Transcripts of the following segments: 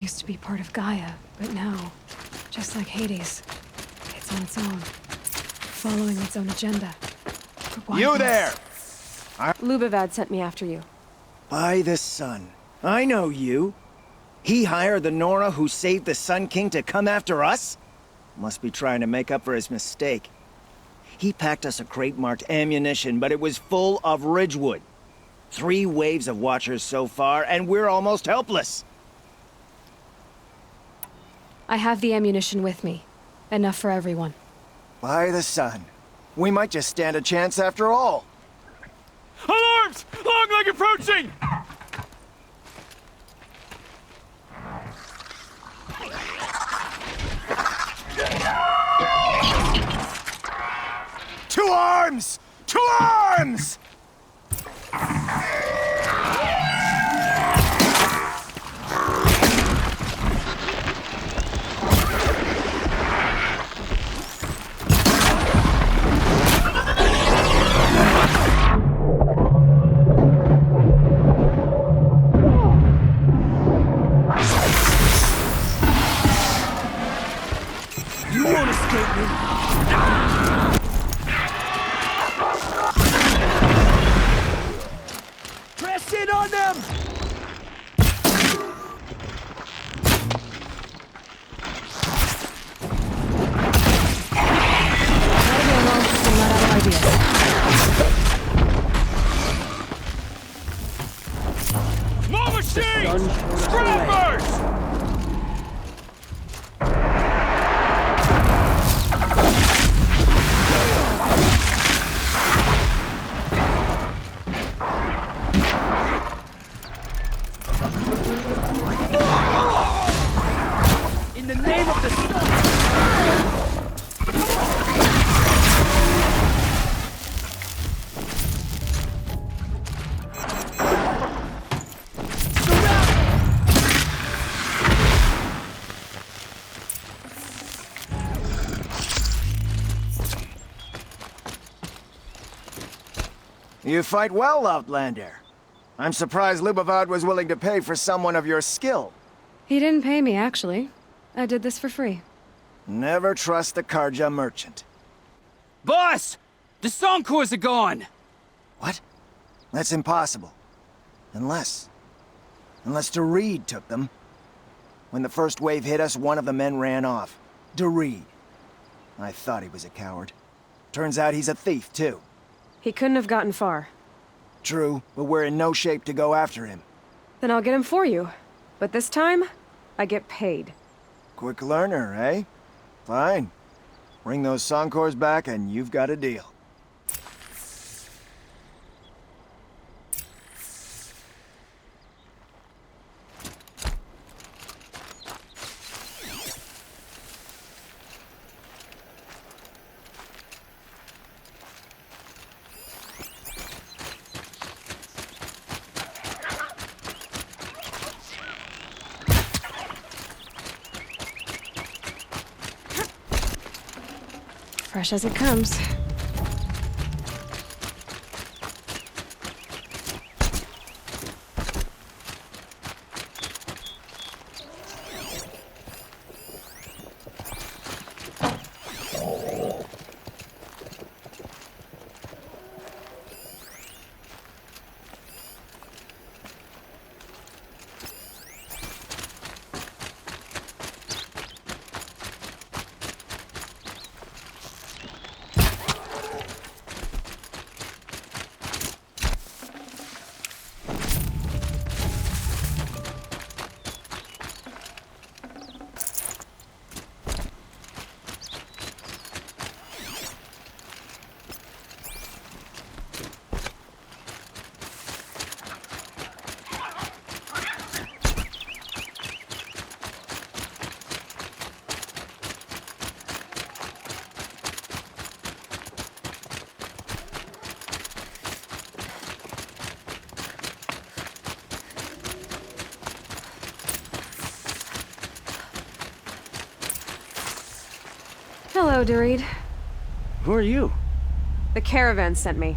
Used to be part of Gaia, but now, just like Hades, it's on its own, following its own agenda. But why You this? there! Lubavad sent me after you. By the sun. I know you. He hired the Nora who saved the Sun King to come after us? Must be trying to make up for his mistake. He packed us a crate marked ammunition, but it was full of Ridgewood. 3 waves of Watchers so far, and we're almost helpless. I have the ammunition with me. Enough for everyone. By the sun. We might just stand a chance after all. Alarms! Longleg approaching! To arms! To arms! You won't escape me. Press in on them! More machines! Scrappers! In the name of the sun! You fight well, Outlander. I'm surprised Lubavad was willing to pay for someone of your skill. He didn't pay me, actually. I did this for free. Never trust the Karja merchant. Boss! The Sonkors are gone! What? That's impossible. Unless Doreed took them. When the first wave hit us, one of the men ran off. Doreed. I thought he was a coward. Turns out he's a thief, too. He couldn't have gotten far. True, but we're in no shape to go after him. Then I'll get him for you. But this time, I get paid. Quick learner, eh? Fine. Bring those Sonkors back and you've got a deal. Fresh as it comes. Hello, Doreed. Who are you? The caravan sent me.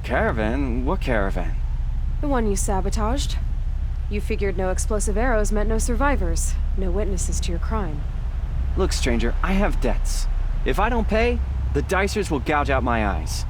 Caravan? What caravan? The one you sabotaged. You figured no explosive arrows meant no survivors, no witnesses to your crime. Look, stranger, I have debts. If I don't pay, the Dicers will gouge out my eyes.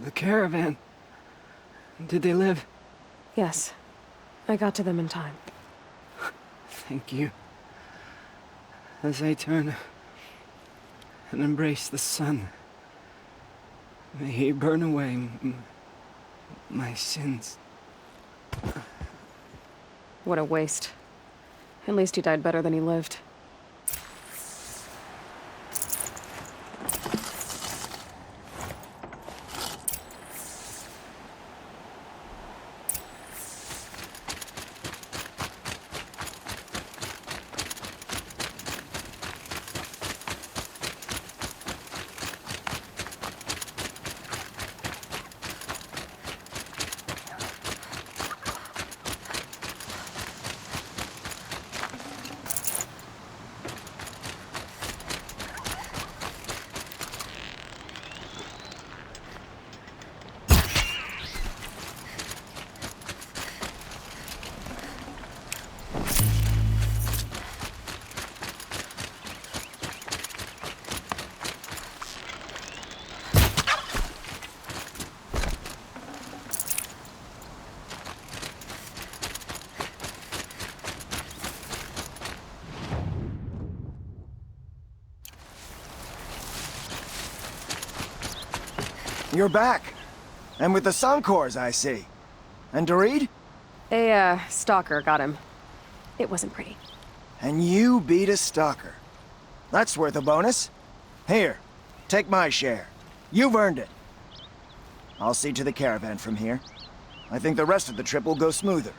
The caravan. Did they live? Yes. I got to them in time. Thank you. As I turn and embrace the sun, may he burn away my sins. What a waste. At least he died better than he lived. You're back. And with the Suncors, I see. And Dorit? A, stalker got him. It wasn't pretty. And you beat a stalker. That's worth a bonus. Here, take my share. You've earned it. I'll see to the caravan from here. I think the rest of the trip will go smoother.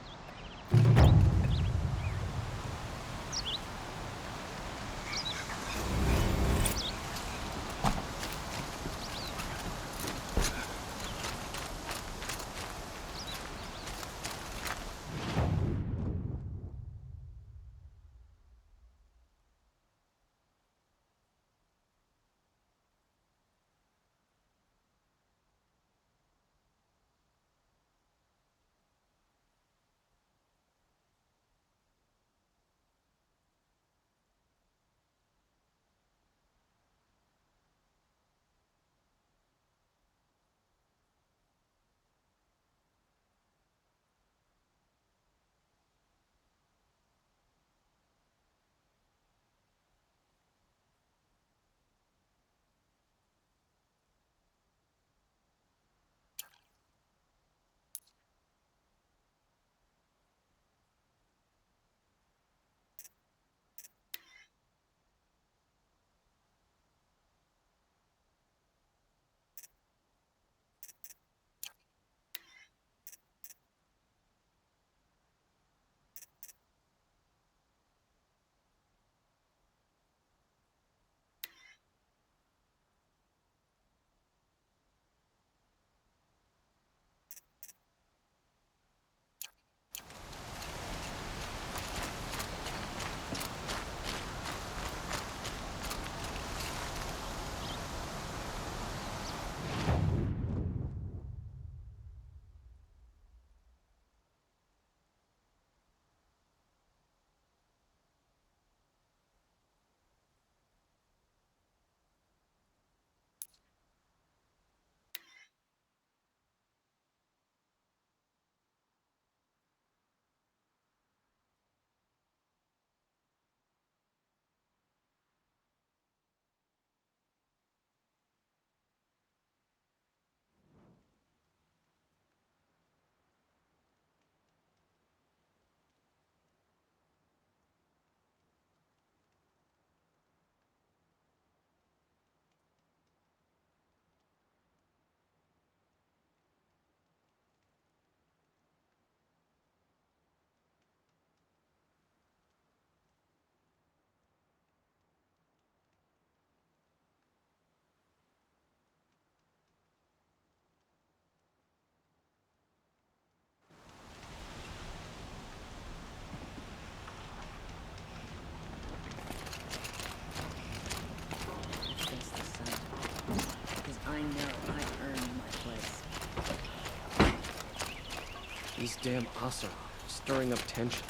These damn Asa stirring up tension.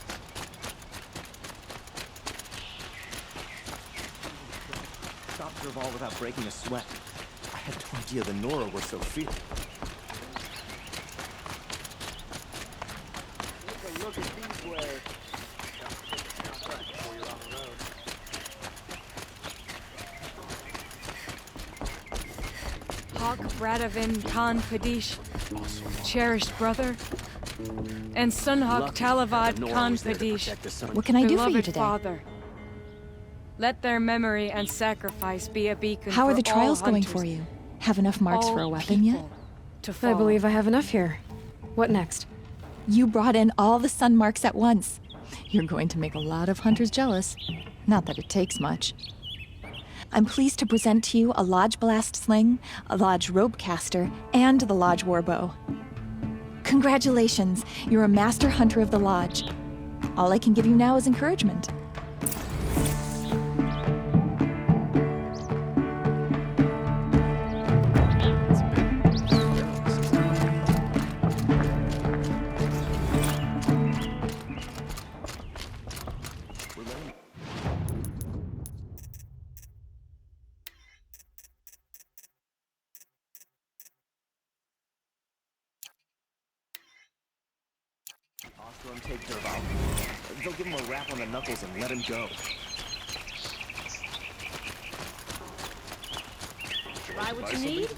Stop Derval without breaking a sweat. I had no idea the Nora were so fierce. Look at these ways. Hawk Bradavin Khan Padish, cherished brother, and Sunhawk Talavad Khan Padish, What can I do for you beloved today? father. Let their memory and sacrifice be a beacon How are for the trials all going hunters, for you? Have enough marks for a all weapon yet? people to I follow. believe I have enough here. What next? You brought in all the sun marks at once. You're going to make a lot of hunters jealous. Not that it takes much. I'm pleased to present to you a Lodge Blast Sling, a Lodge Rope Caster, and the Lodge Warbow. Congratulations, you're a master hunter of the Lodge. All I can give you now is encouragement. Ostrom take Derval. They'll give him a rap on the knuckles and let him go. Buy what you need?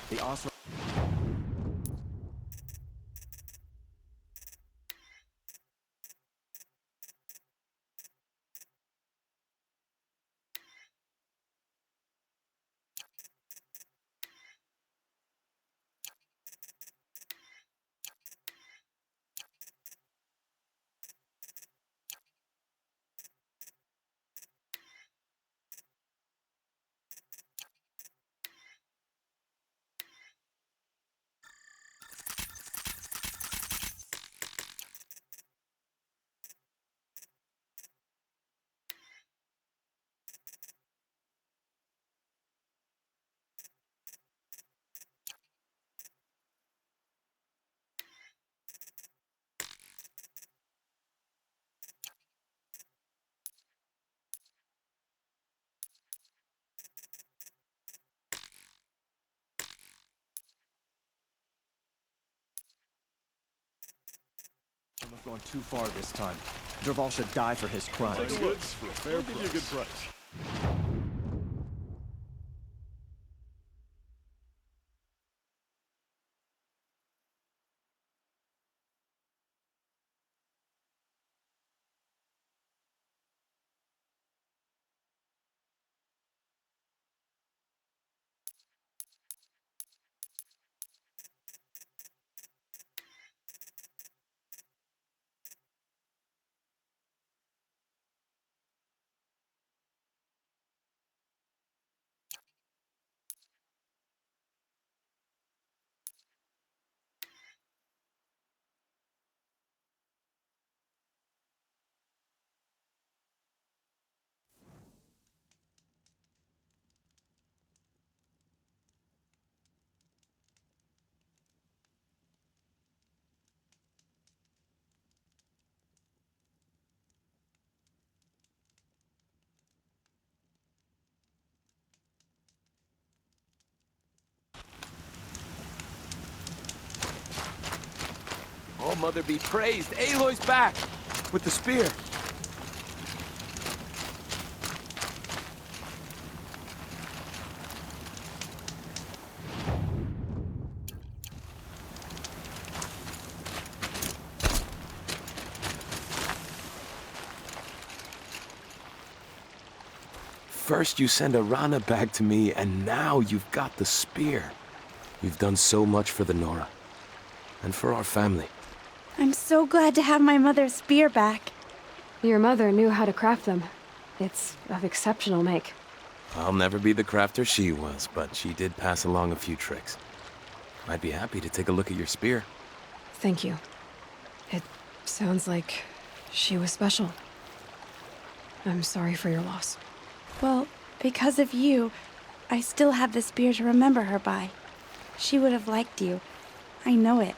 The Ostrom. Some have gone too far this time. Derval should die for his crimes. Goods for a fair price. Give you a good price. Oh, Mother be praised. Aloy's back! With the spear. First you send a Rana back to me, and now you've got the spear. You've done so much for the Nora. And for our family. I'm so glad to have my mother's spear back. Your mother knew how to craft them. It's of exceptional make. I'll never be the crafter she was, but she did pass along a few tricks. I'd be happy to take a look at your spear. Thank you. It sounds like she was special. I'm sorry for your loss. Well, because of you, I still have the spear to remember her by. She would have liked you. I know it.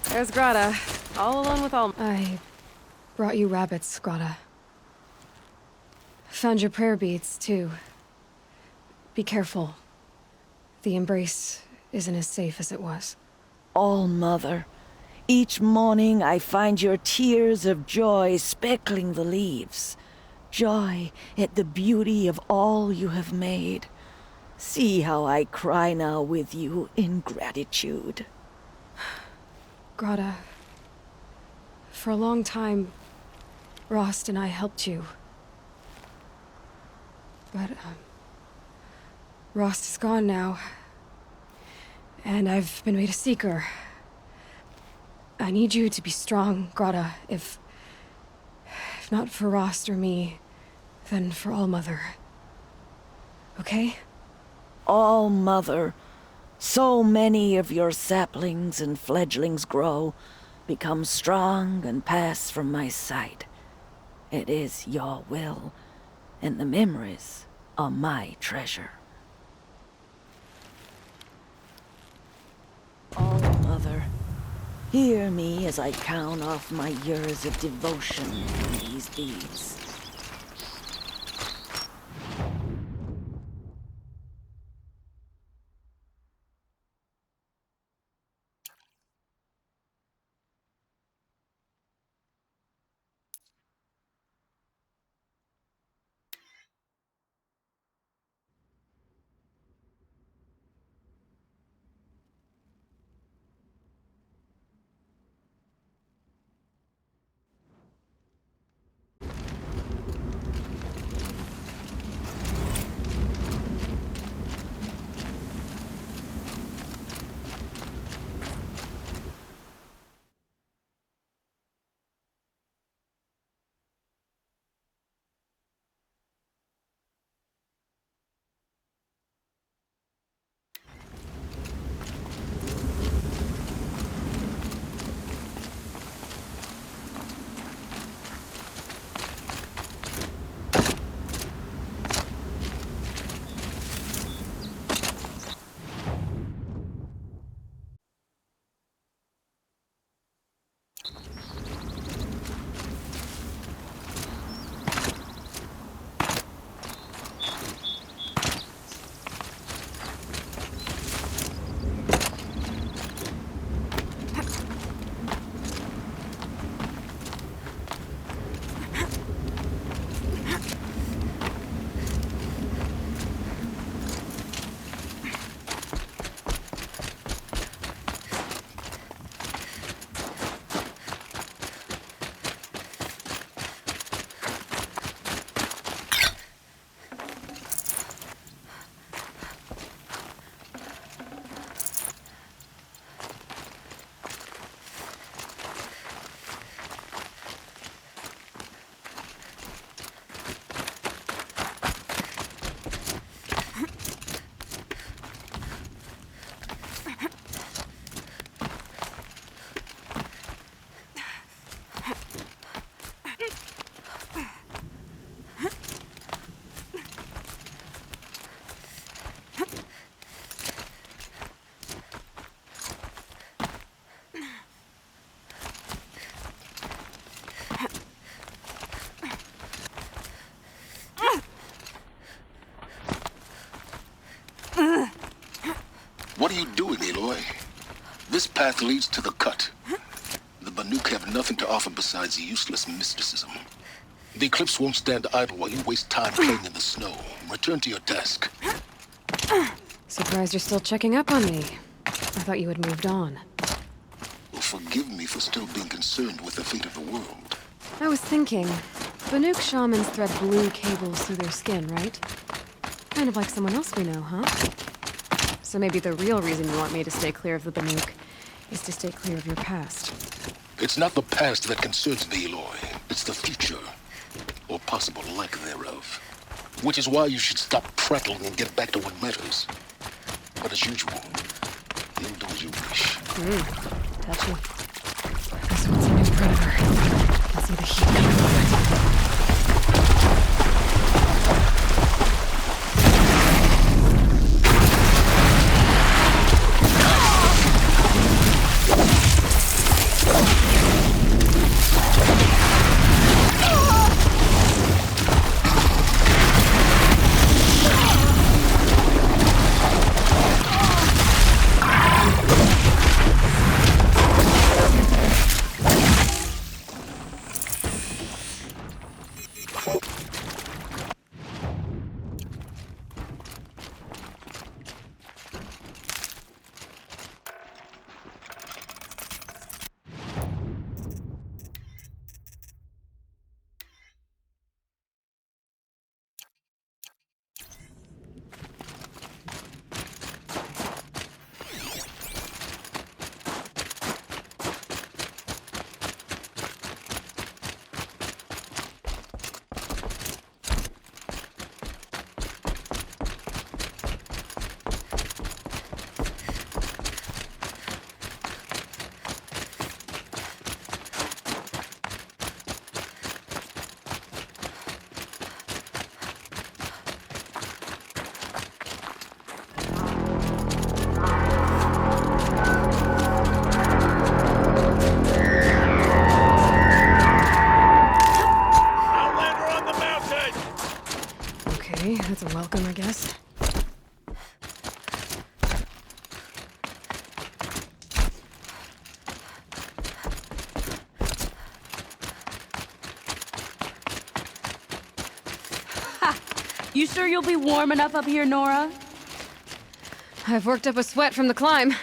There's Grata, all alone with all... I brought you rabbits, Grata. Found your prayer beads, too. Be careful. The embrace isn't as safe as it was. All-Mother, each morning I find your tears of joy speckling the leaves. Joy at the beauty of all you have made. See how I cry now with you in gratitude. Grata, for a long time, Rost and I helped you. But, Rost is gone now. And I've been made a seeker. I need you to be strong, Grata. If not for Rost or me, then for All-Mother. Okay? All-Mother, so many of your saplings and fledglings grow, become strong and pass from my sight. It is your will, and the memories are my treasure. All-Mother, hear me as I count off my years of devotion from these deeds. This path leads to the cut. The Banuk have nothing to offer besides useless mysticism. The Eclipse won't stand idle while you waste time playing in the snow. Return to your task. Surprised you're still checking up on me. I thought you had moved on. Well, forgive me for still being concerned with the fate of the world. I was thinking, Banuk shamans thread blue cables through their skin, right? Kind of like someone else we know, huh? So maybe the real reason you want me to stay clear of the Banuk is to stay clear of your past. It's not the past that concerns me, Eloy. It's the future. Or possible lack thereof. Which is why you should stop prattling and get back to what matters. But as usual, you'll do as you wish. Touchy. This one's a new predator. I can see the heat coming off it. That's a welcome, I guess. You sure you'll be warm enough up here, Nora? I've worked up a sweat from the climb.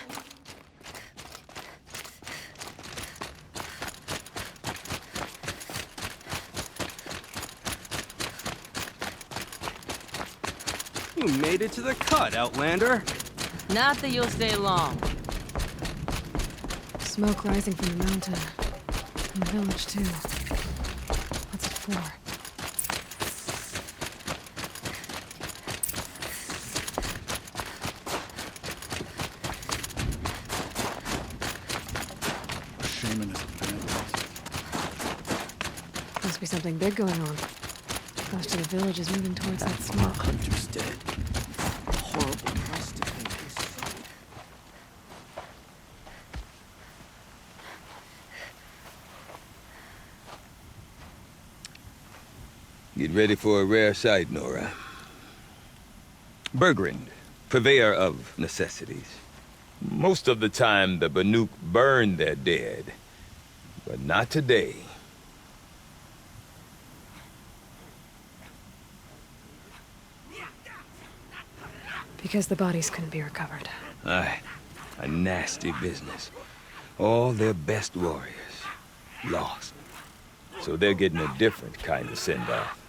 You made it to the cut, Outlander. Not that you'll stay long. Smoke rising from the mountain. From the village, too. What's it for? Must be something big going on. Most of the village is moving towards that smoke. Hunter's dead. A horrible price to pay. Get ready for a rare sight, Nora. Bergrind, purveyor of necessities. Most of the time, the Banuk burn their dead. But not today. Because the bodies couldn't be recovered. Aye, a nasty business. All their best warriors lost. So they're getting a different kind of send-off.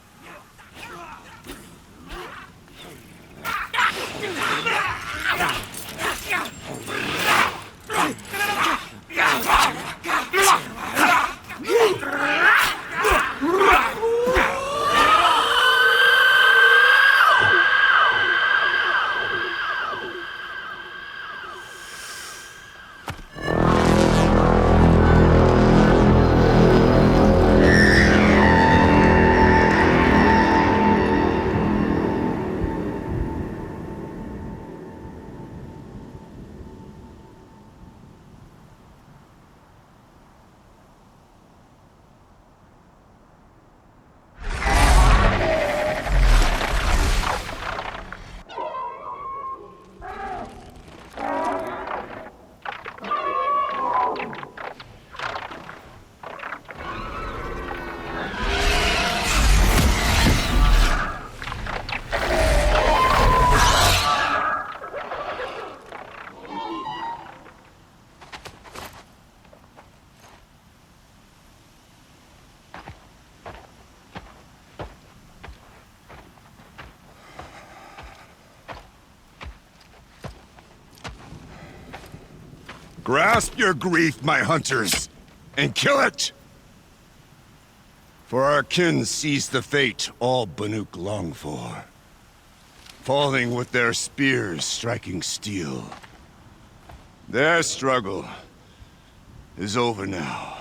Grasp your grief, my hunters, and kill it! For our kin sees the fate all Banuk long for. Falling with their spears striking steel. Their struggle is over now.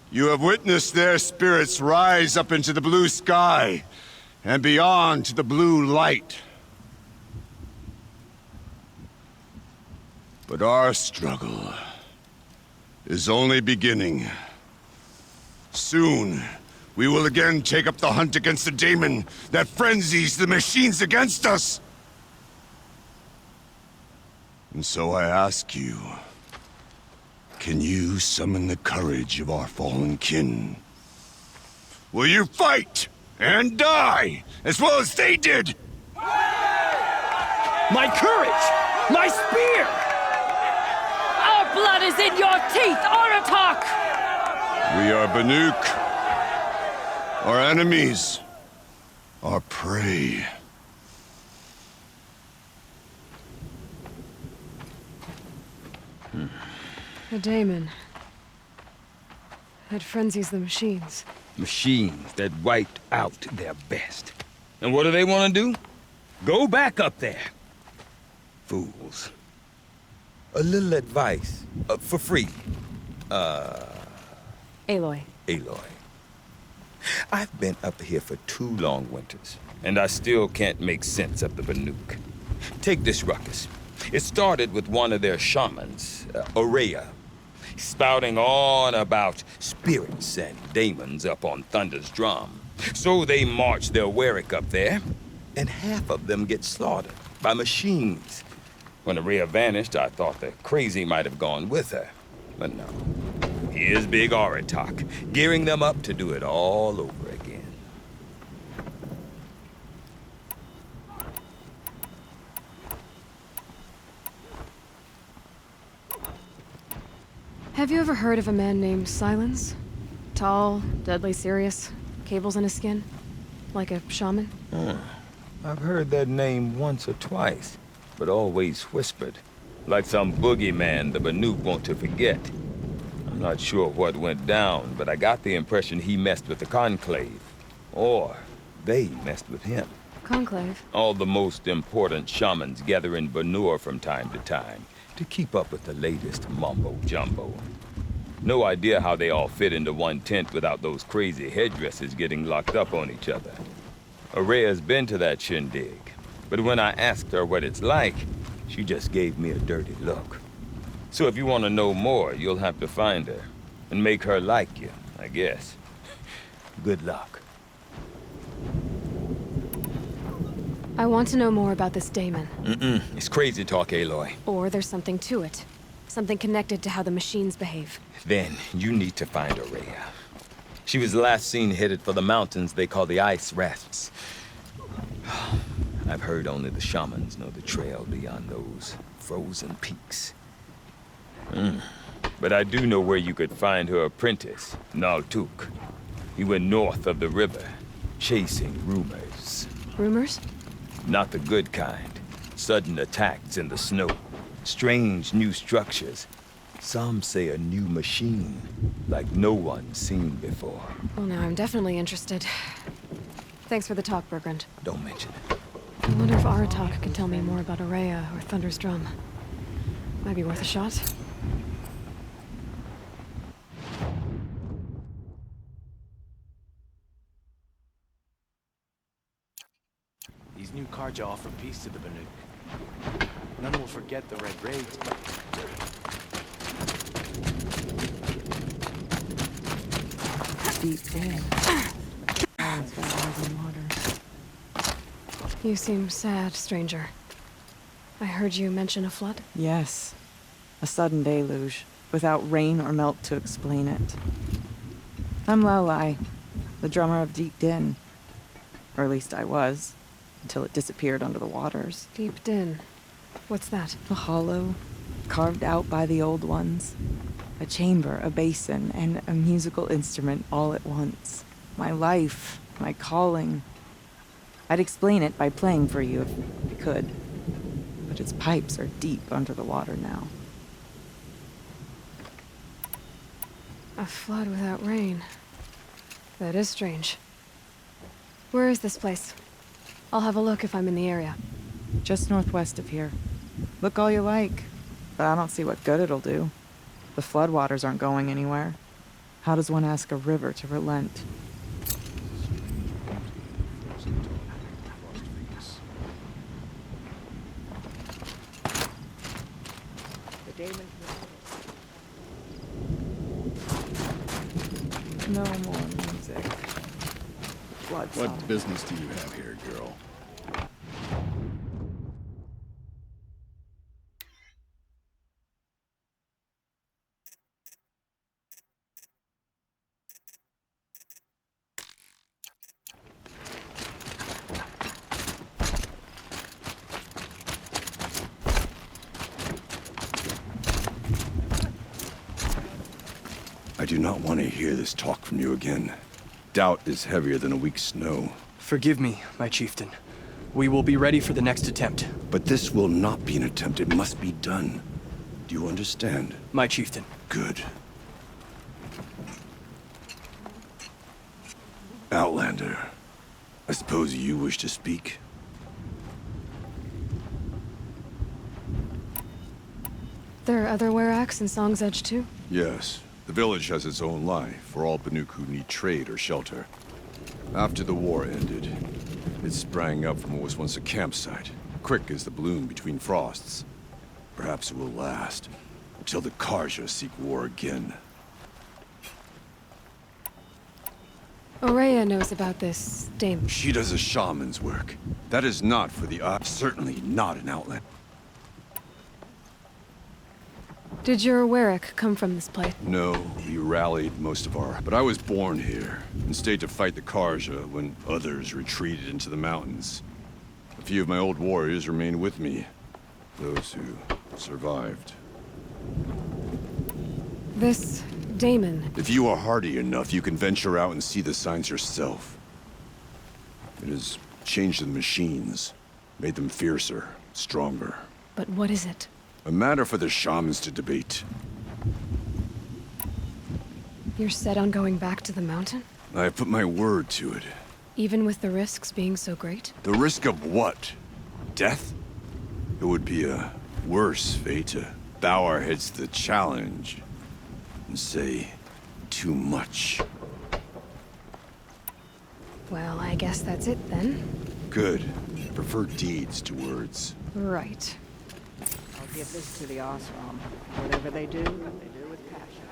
You have witnessed their spirits rise up into the blue sky, and beyond to the blue light. But our struggle is only beginning. Soon, we will again take up the hunt against the daemon that frenzies the machines against us. And so I ask you, can you summon the courage of our fallen kin? Will you fight and die as well as they did? My courage! My spear! Our blood is in your teeth, Aratak! We are Banuk. Our enemies. Our prey. A daemon. That frenzies the machines. Machines that wiped out their best. And what do they want to do? Go back up there. Fools. A little advice. For free. Aloy. Aloy. I've been up here for 2 long winters, and I still can't make sense of the Banuk. Take this ruckus. It started with one of their shamans, Aurea, spouting on about spirits and daemons up on Thunder's drum. So they march their Warwick up there, and half of them get slaughtered by machines. When Aurea vanished, I thought the crazy might have gone with her, but no. Here's Big Aratak, gearing them up to do it all over again. Have you ever heard of a man named Silence? Tall, deadly serious, cables in his skin? Like a shaman? I've heard that name once or twice, but always whispered. Like some boogeyman the Banuk want to forget. I'm not sure what went down, but I got the impression he messed with the Conclave. Or they messed with him. Conclave? All the most important shamans gather in Banur from time to time to keep up with the latest mumbo-jumbo. No idea how they all fit into one tent without those crazy headdresses getting locked up on each other. Aurea's been to that shindig, but when I asked her what it's like, she just gave me a dirty look. So if you want to know more, you'll have to find her and make her like you, I guess. Good luck. I want to know more about this daemon. It's crazy talk, Aloy. Or there's something to it. Something connected to how the machines behave. Then you need to find Aurea. She was last seen headed for the mountains they call the Ice Rafts. I've heard only the shamans know the trail beyond those frozen peaks. But I do know where you could find her apprentice, Naltuk. He went north of the river, chasing rumors. Rumors? Not the good kind. Sudden attacks in the snow. Strange new structures. Some say a new machine, like no one's seen before. Well, now I'm definitely interested. Thanks for the talk, Bergrand. Don't mention it. I wonder if Aratak can tell me more about Aurea or Thunder's drum. Might be worth a shot. These new carja offer peace to the Banuk. None will forget the Red Raids, but... Deep in. You seem sad, stranger. I heard you mention a flood? Yes. A sudden deluge, without rain or melt to explain it. I'm Lelai, the drummer of Deep Din. Or at least I was, until it disappeared under the waters. Deep Din. What's that? A hollow, carved out by the old ones. A chamber, a basin, and a musical instrument all at once. My life, my calling. I'd explain it by playing for you if I could. But its pipes are deep under the water now. A flood without rain. That is strange. Where is this place? I'll have a look if I'm in the area. Just northwest of here. Look all you like, but I don't see what good it'll do. The floodwaters aren't going anywhere. How does one ask a river to relent? No more music. Blood What song. business do you have here, girl? I do not want to hear this talk from you again. Doubt is heavier than a week's snow. Forgive me, my chieftain. We will be ready for the next attempt. But this will not be an attempt. It must be done. Do you understand? My chieftain. Good. Outlander, I suppose you wish to speak? There are other Weraks in Song's Edge too? Yes. The village has its own life for all Banuk who need trade or shelter. After the war ended, it sprang up from what was once a campsite, quick as the bloom between frosts. Perhaps it will last, until the Karja seek war again. Aurea knows about this dame. She does a shaman's work. That is not for the certainly not an outlet. Did your Werak come from this place? No, we rallied most of our... But I was born here, and stayed to fight the Karja when others retreated into the mountains. A few of my old warriors remained with me. Those who survived. This Damon. If you are hardy enough, you can venture out and see the signs yourself. It has changed the machines, made them fiercer, stronger. But what is it? A matter for the shamans to debate. You're set on going back to the mountain? I have put my word to it. Even with the risks being so great? The risk of what? Death? It would be a worse fate to bow our heads to the challenge and say too much. Well, I guess that's it then. Good. Prefer deeds to words. Right. I'll give this to the ashram. Whatever they do with passion.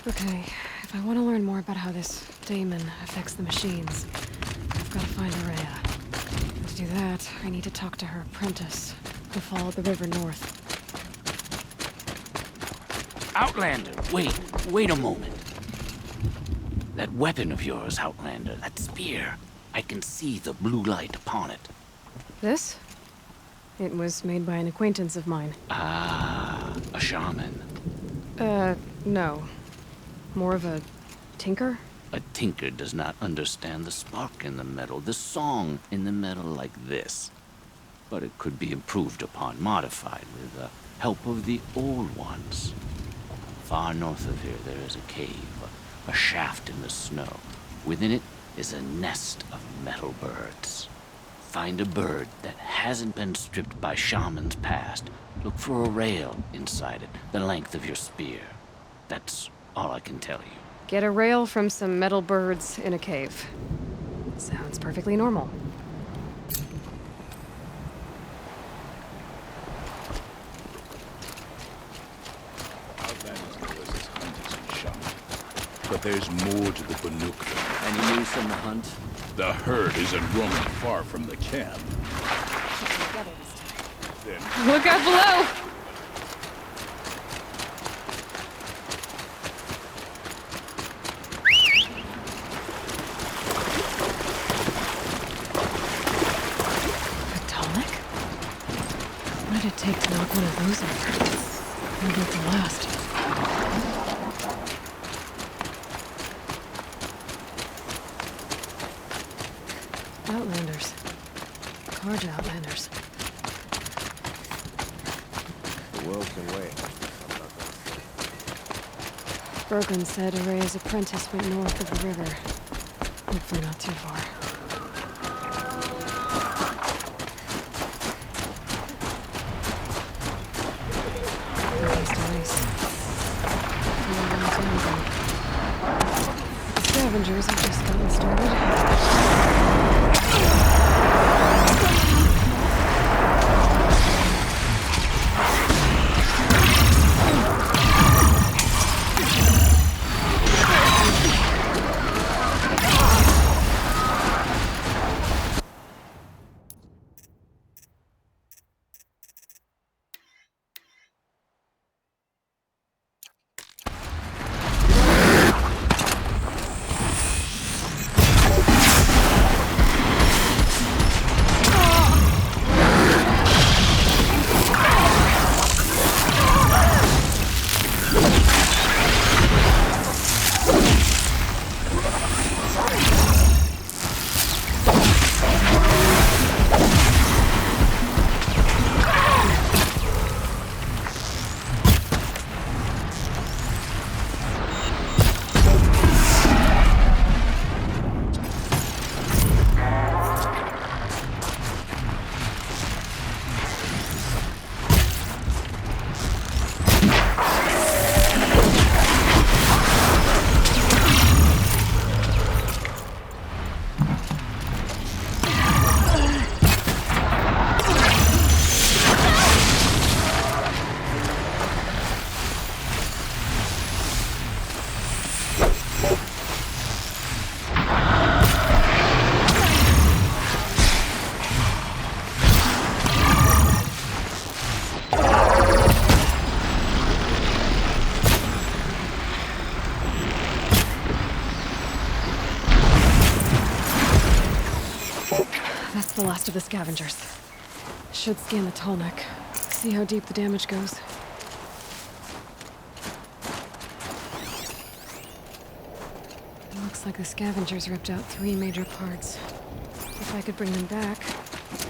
Okay, if I want to learn more about how this daemon affects the machines, I've got to find Aurea. To do that, I need to talk to her apprentice, who followed the river north. Outlander, wait a moment. That weapon of yours, Outlander, that spear, I can see the blue light upon it. This? It was made by an acquaintance of mine. Ah, a shaman. No. More of a tinker? A tinker does not understand the spark in the metal, the song in the metal like this. But it could be improved upon, modified with the help of the old ones. Far north of here there is a cave, a shaft in the snow. Within it is a nest of metal birds. Find a bird that hasn't been stripped by shamans past. Look for a rail inside it, the length of your spear. That's all I can tell you. Get a rail from some metal birds in a cave. Sounds perfectly normal. But there's more to the Banuk. Any news from the hunt? The herd isn't roaming far from the camp. Look out below! Atomic? What did it take to knock one of those over? Maybe it's the last. Outlanders. Carja Outlanders. The world can wait. Berglund said Araya's apprentice went north of the river. Hopefully not too far. The scavengers have just gotten started. That's the last of the scavengers. Should scan the tall neck. See how deep the damage goes. Looks like the scavengers ripped out 3 major parts. If I could bring them back,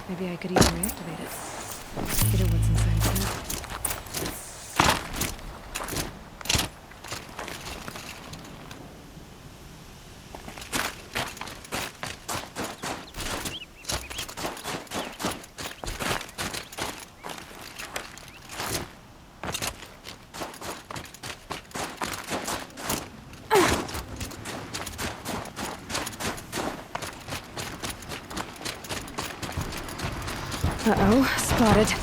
maybe I could even reactivate it. Get what's inside instead. Uh-oh, spotted.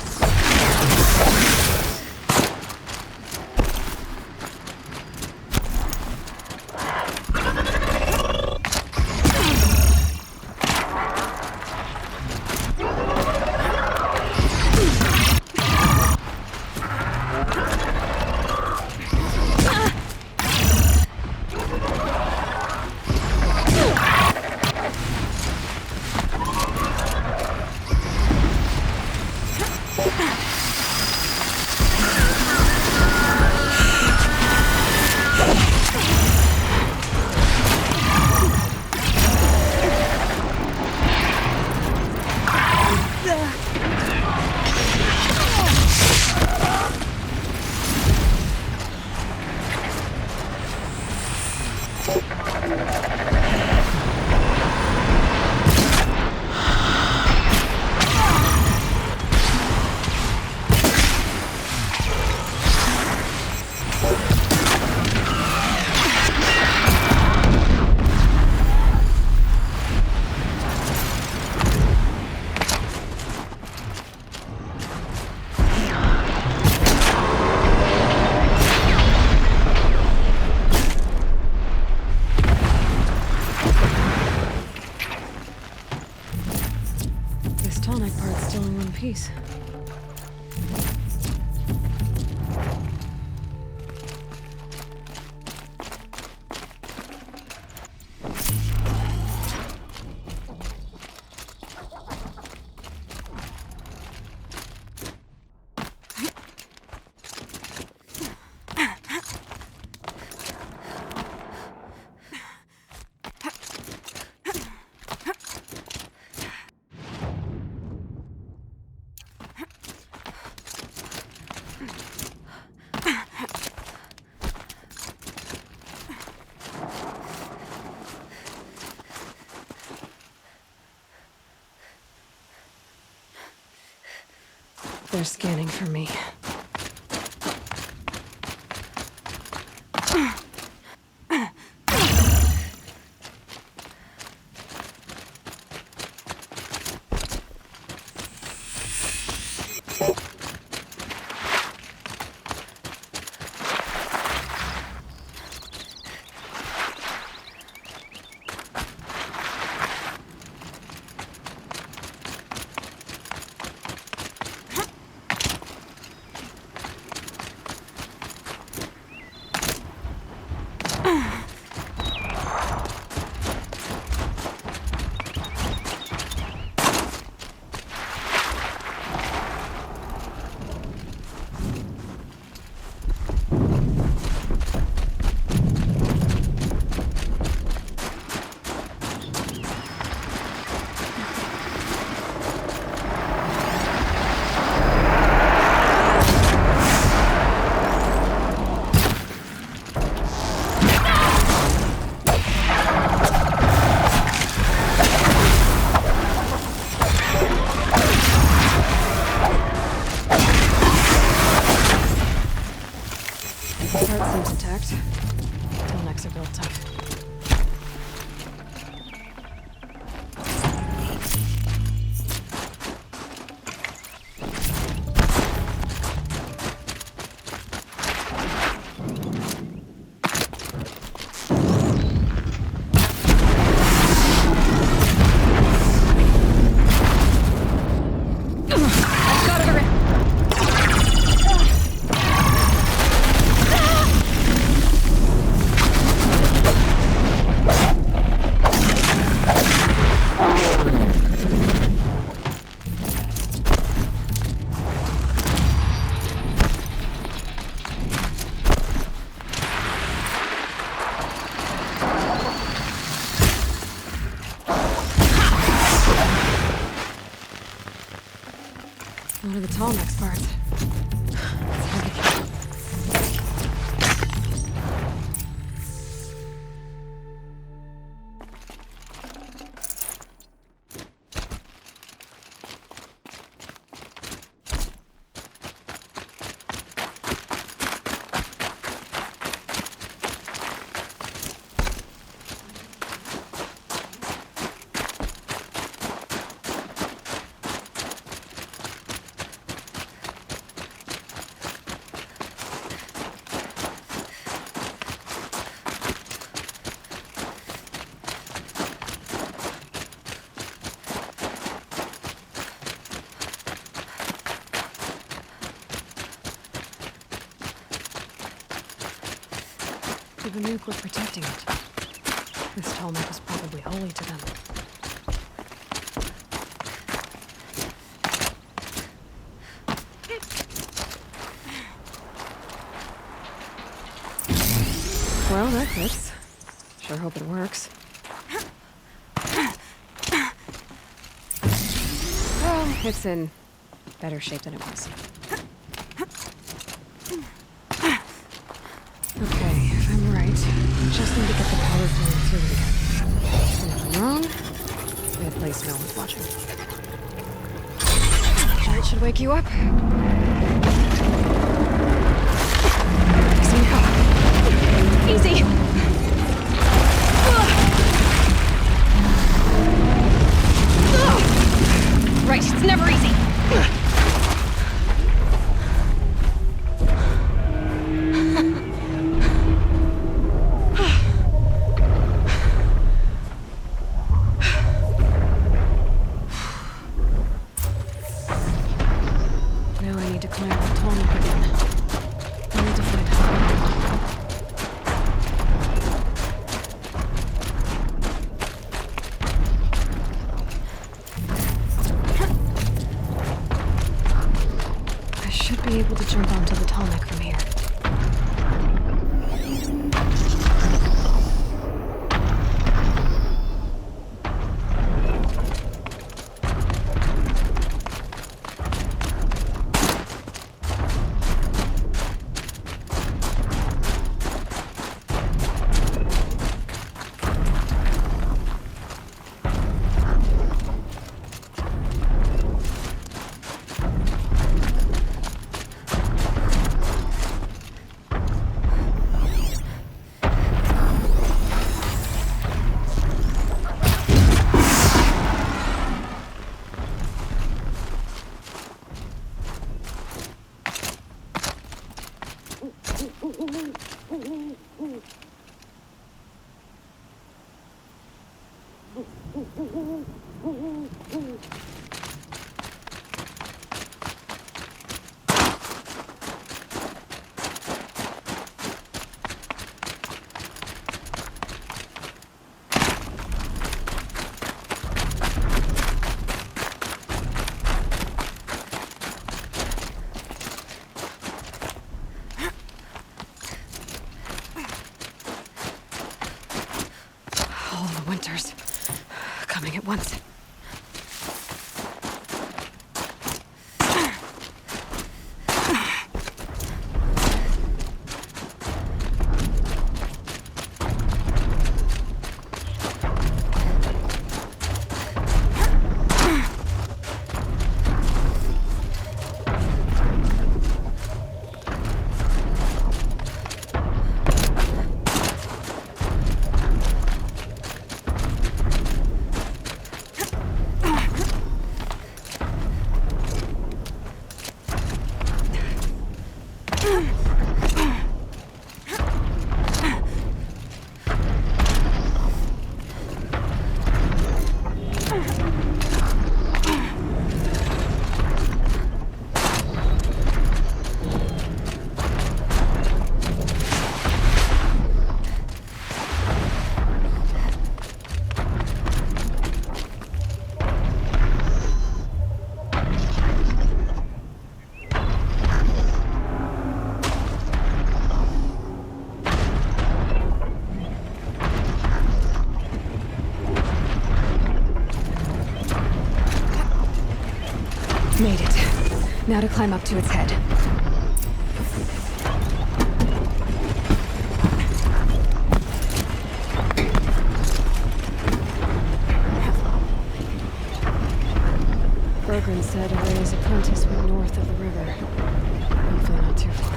they're scanning for me. Seems intact. Tallnecks are built tough. One of the Tallnecks parts. It's heavy. The Nuke were protecting it. This Tallneck was probably holy to them. Well, that fits. Sure hope it works. Well, it's in better shape than it was. Okay, if I'm right, I just need to get the power flowing through again. And if I'm wrong, it's a place no one's watching. That should wake you up. Easy now. Easy! Right, it's never easy. Now I need All the winters coming at once. Made it. Now to climb up to its head. Bergren said Araya's apprentice went north of the river. Hopefully not too far.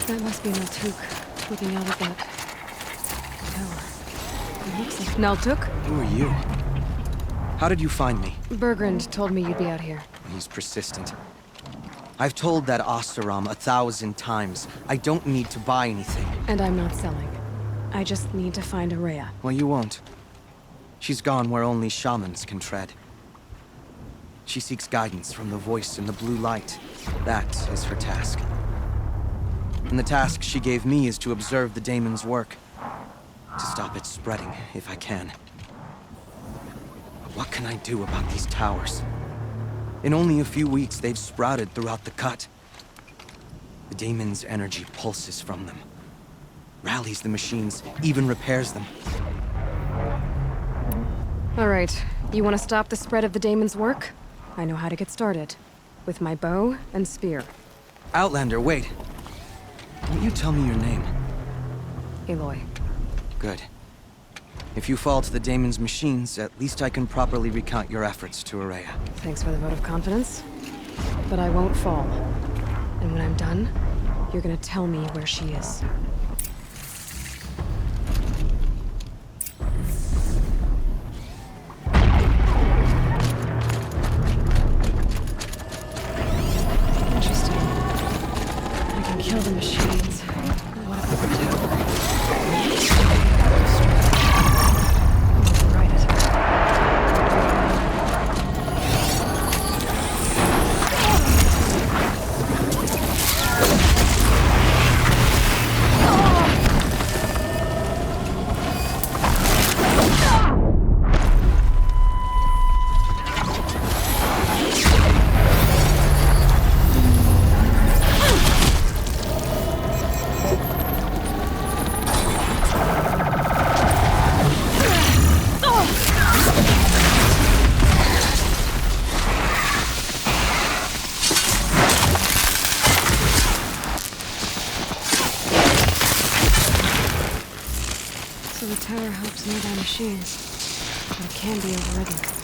That must be Naltuk, looking out at that tower. It looks like Naltuk? Who are you? How did you find me? Bergrand told me you'd be out here. He's persistent. I've told that Oseram 1,000 times. I don't need to buy anything. And I'm not selling. I just need to find Araya. Well, you won't. She's gone where only shamans can tread. She seeks guidance from the voice in the blue light. That is her task. And the task she gave me is to observe the daemon's work. To stop it spreading, if I can. But what can I do about these towers? In only a few weeks, they've sprouted throughout the cut. The daemon's energy pulses from them. Rallies the machines, even repairs them. All right, you want to stop the spread of the daemon's work? I know how to get started. With my bow and spear. Outlander, wait. Won't you tell me your name? Aloy. Good. If you fall to the daemon's machines, at least I can properly recount your efforts to Araya. Thanks for the vote of confidence. But I won't fall. And when I'm done, You're gonna tell me where she is. Interesting. I can kill the machines. But what about the tower? Override it. So the tower helps nearby machines, but it can be overridden.